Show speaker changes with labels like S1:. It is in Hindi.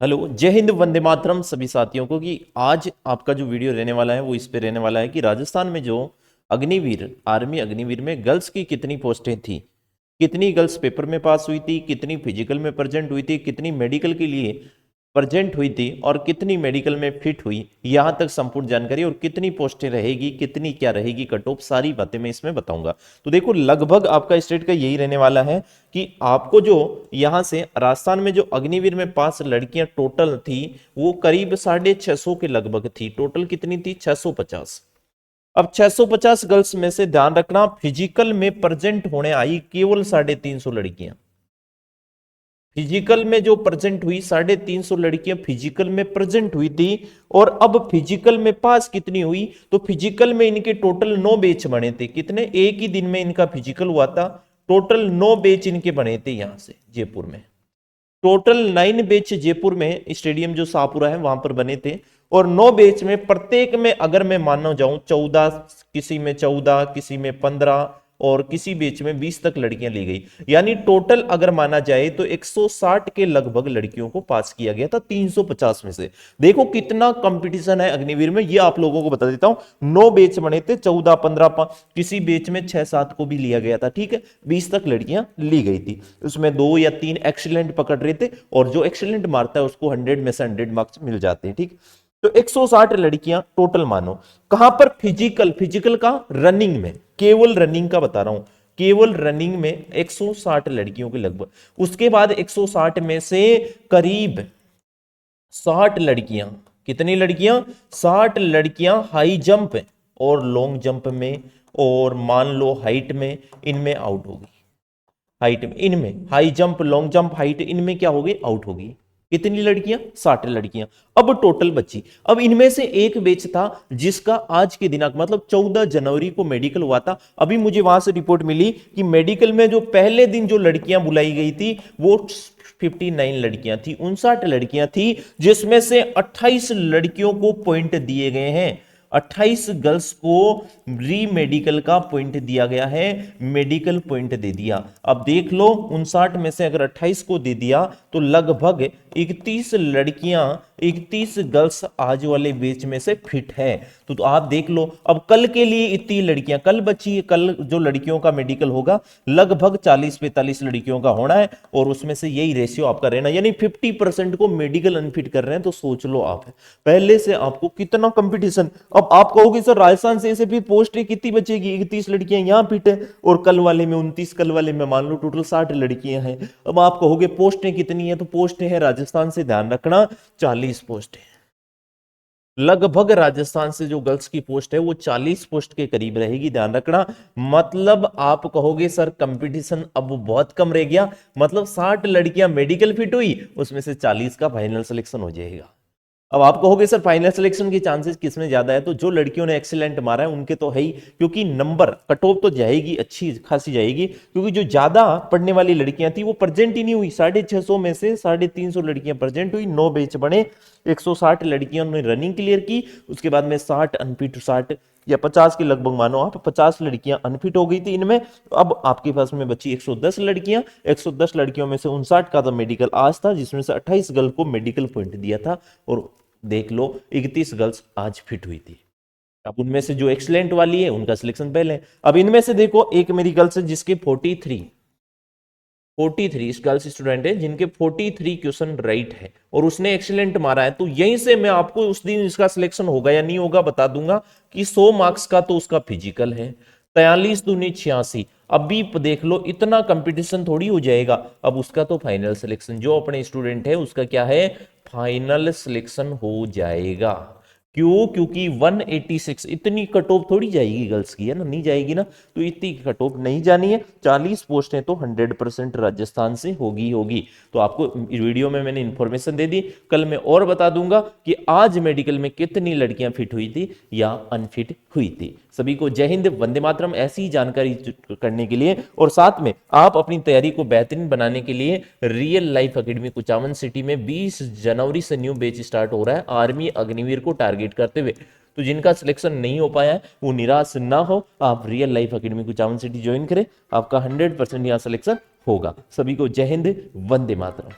S1: हेलो, जय हिंद, वंदे मातरम सभी साथियों को। कि आज आपका जो वीडियो रहने वाला है वो इस पे रहने वाला है कि राजस्थान में जो अग्निवीर आर्मी अग्निवीर में गर्ल्स की कितनी पोस्टें थी, कितनी गर्ल्स पेपर में पास हुई थी, कितनी फिजिकल में प्रेजेंट हुई थी, कितनी मेडिकल के लिए प्रेजेंट हुई थी और कितनी मेडिकल में फिट हुई, यहां तक संपूर्ण जानकारी और कितनी पोस्टें रहेगी, कितनी क्या रहेगी कट ऑफ, सारी बातें मैं इसमें बताऊंगा। तो देखो, लगभग आपका स्टेट का यही रहने वाला है कि आपको जो यहां से राजस्थान में जो अग्निवीर में 5 लड़कियां टोटल थी वो करीब 650 के लगभग थी। टोटल कितनी थी? 650। अब 650 गर्ल्स में से ध्यान रखना, फिजिकल में प्रेजेंट होने आई केवल 350 लड़कियां। फिजिकल में जो प्रेजेंट हुई 350 लड़कियां फिजिकल में प्रेजेंट हुई थी। और अब फिजिकल में पास कितनी हुई? तो फिजिकल में इनके टोटल 9 बैच बने थे। कितने? एक ही दिन में इनका फिजिकल हुआ था। टोटल 9 बैच इनके बने थे यहां से जयपुर में। टोटल 9 बैच जयपुर में स्टेडियम जो शाहपुरा है वहां पर बने थे। और 9 बैच में प्रत्येक में अगर मैं मानना जाऊं 14, किसी में 14, किसी में 15 और किसी बैच में 20 तक लड़कियां ली गई। यानी टोटल अगर माना जाए तो 160 के लगभग लड़कियों को पास किया गया था 350 में से। देखो कितना कंपटीशन है अग्निवीर में, ये आप लोगों को बता देता हूं। 9 बैच बने थे, 14, 15, किसी बैच में 6-7 को भी लिया गया था। ठीक है, 20 तक लड़कियां ली गई थी। उसमें 2 या 3 एक्सीलेंट पकड़ रहे थे और जो एक्सीलेंट मारता है उसको 100 में से 100 मार्क्स मिल जाते हैं। ठीक, तो 160 लड़कियां टोटल मानो। कहां पर? फिजिकल। फिजिकल का रनिंग में, केवल रनिंग का बता रहा हूं, केवल रनिंग में 160 लड़कियों के लगभग। उसके बाद 160 में से करीब 60 लड़कियां, कितनी लड़कियां? 60 लड़कियां हाई जंप और लॉन्ग जंप में और मान लो हाइट में, इनमें आउट होगी। हाइट में, इनमें high jump, long jump, height, इनमें क्या होगी? आउट होगी। कितनी लड़कियां? 60 लड़कियां। अब टोटल बची। अब इनमें से एक बैच था जिसका आज के दिनांक मतलब 14 जनवरी को मेडिकल हुआ था। अभी मुझे वहां से रिपोर्ट मिली कि मेडिकल में जो पहले दिन जो लड़कियां बुलाई गई थी वो 59 लड़कियां थी, 59 लड़कियां थी, जिसमें से 28 लड़कियों को पॉइंट दिए गए हैं। 28 गर्ल्स को री मेडिकल का पॉइंट दिया गया है, मेडिकल पॉइंट दे दिया। अब देख लो, 59 में से अगर 28 को दे दिया तो लगभग 31 लड़कियां, 31 गर्ल्स आज वाले बैच में से फिट है। तो आप देख लो, अब कल के लिए इतनी लड़कियां कल बची है। कल जो लड़कियों का मेडिकल होगा लगभग 40-45 लड़कियों का होना है और उसमें से यही रेशियो आपका रहना, यानी 50% को मेडिकल अनफिट कर रहे हैं। तो सोच लो आप, पहले से आपको कितना कंपटीशन। अब आप कहोगे सर राजस्थान से फिर पोस्ट कितनी बचेगी? 31 लड़कियां यहां फिट है और कल वाले में 29, कल वाले में मान लो टोटल 60 लड़कियां हैं। अब आप कहोगे पोस्टें कितनी है? तो पोस्टें हैं राजस्थान से, ध्यान रखना, 40 पोस्ट है। लगभग राजस्थान से जो गर्ल्स की पोस्ट है वो 40 पोस्ट के करीब रहेगी, ध्यान रखना। मतलब आप कहोगे सर कंपटीशन अब बहुत कम रह गया, मतलब 60 लड़कियां मेडिकल फिट हुई, उसमें से 40 का फाइनल सिलेक्शन हो जाएगा। अब आप कहोगे सर फाइनल सिलेक्शन के चांसेस किसमें ज्यादा है? तो जो लड़कियों ने एक्सीलेंट मारा है उनके तो है ही, क्योंकि नंबर कट ऑफ तो जाएगी, अच्छी खासी जाएगी, क्योंकि जो ज्यादा पढ़ने वाली लड़कियां थी वो प्रेजेंट ही नहीं हुई। 650 में से 350 लड़कियां प्रेजेंट हुई, 9 बैच बने, 160 लड़कियों ने रनिंग क्लियर की। उसके बाद में 60 अनफिट, 60 या 50 के लगभग मानो आप, 50 लड़कियां अनफिट हो गई थी इनमें। अब आपके पास में बची 110 लड़कियां। 110 लड़कियों में से 59 का तो मेडिकल आज था, जिसमें से 28 गर्ल को मेडिकल पॉइंट दिया था और देख लो 31 गर्ल्स आज फिट हुई थी। अब उनमें से जो एक्सलेंट वाली है उनका सिलेक्शन पहले। अब इनमें से देखो, एक मेरी गर्ल्स है जिसके 43 गर्ल्स स्टूडेंट है जिनके 43 क्वेश्चन राइट है और उसने एक्सीलेंट मारा है। तो यहीं से मैं आपको उस दिन इसका सिलेक्शन होगा या नहीं होगा बता दूंगा कि 100 मार्क्स का तो उसका फिजिकल है, 43 दूनी 86। अभी देख लो, इतना कंपटीशन थोड़ी हो जाएगा। अब उसका तो फाइनल सिलेक्शन, जो अपने स्टूडेंट है उसका क्या है? फाइनल सिलेक्शन हो जाएगा। क्यों? क्योंकि 186 इतनी कट ऑफ थोड़ी जाएगी गर्ल्स की, है ना, नहीं जाएगी ना। तो इतनी कट ऑफ नहीं जानी है। 40 पोस्टें तो 100% राजस्थान से होगी होगी। तो आपको वीडियो में मैंने इंफॉर्मेशन दे दी, कल मैं और बता दूंगा कि आज मेडिकल में कितनी लड़कियां फिट हुई थी या अनफिट हुई थी। सभी को जय हिंद, वंदे मातरम। ऐसी जानकारी करने के लिए और साथ में आप अपनी तैयारी को बेहतरीन बनाने के लिए real life academy Kuchaman city में 20 जनवरी से न्यू बैच स्टार्ट हो रहा है आर्मी अग्निवीर को टारगेट करते हुए। तो जिनका सिलेक्शन नहीं हो पाया है वो निराश ना हो, आप real life academy Kuchaman city join करें, आपका 100% यहां सिलेक्शन होगा। सभी को जय हिंद, वंदे मातरम।